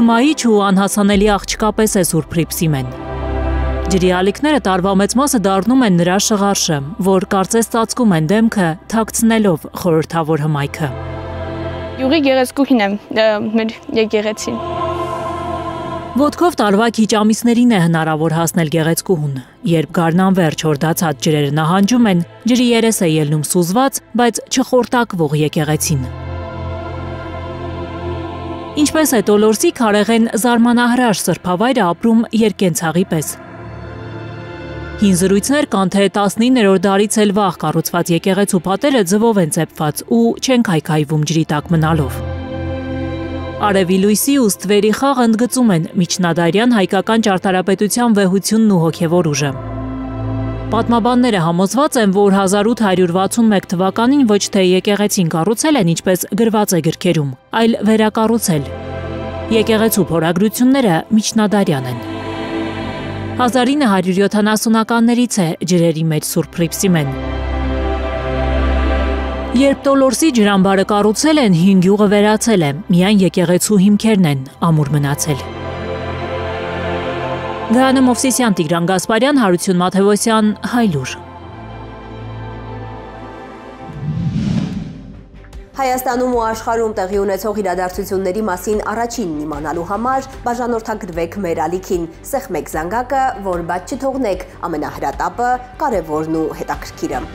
հմայիչ ու անհասանելի աղջկա պես է Սուրբ Հռիփսիմեն։ Ջրի ալիքները տարվա մեծ մասը դառնում են նրա շղարշը, որ կարծես ծածկում են դեմքը, թաքցնելով խորհրդավոր հմայքը։ Յուղի գեղեցկուհին եմ, մեր եկեղեցին։ Ոտքով տարվա քիչ ամիսներին է հնարավոր հասնել գեղեցկուհուն, երբ գարնանվերջ հորդացած ջրերը նահանջում են, ջրի երես է ելնում սուզված, բայց չխորտակվող եկեղեցին։ Ինչպես է Տոլորսի քարեղեն զարմանահրաշ սրբավայրը ապրում երկենցաղի պես։ Հին զրույցներ կան, թե 19-րդ դարից էլ վաղ կառուցված եկեղեցու պատերը ձվով են ծեփված ու չեն քայքայվում ջրի տակ մնալով։ Արևի լույսի ու ստվերի խաղը ընդգծում են միջնադարյան հայկական ճարտարապետության վեհությունն ու հոգևոր ուժը։ Պատմաբանները համոզված են, որ 1861 թվականին ոչ թե եկեղեցին կառուցել են, ինչպես գրված է գրքերում, այլ վերակառուցել։ Եկեղեցու փորագրությունները միջնադարյան են։ 1970-ականներից է ջրերի մեջ Սուրբ Հռիփսիմեն։ Երբ Տոլորսի ջրամբարը կառուցել են, հին գյուղը վերացել է, միայն եկեղեցու հիմքերն են ամուր մնացել։ Գայանե Մովսիսյան, Տիգրան Գասպարյան, Հարություն Մաթևոսյան, Հայլուր։ Հայաստանում ու աշխարհում տեղի ունեցող իրադարձությունների մասին առաջինն իմանալու համար բաժանորդագրվեք մեր ալիքին, սեղմեք զանգակը, որ բաց չթողնեք ամենահրատապը, կարևորն ու հետաքրքիրը։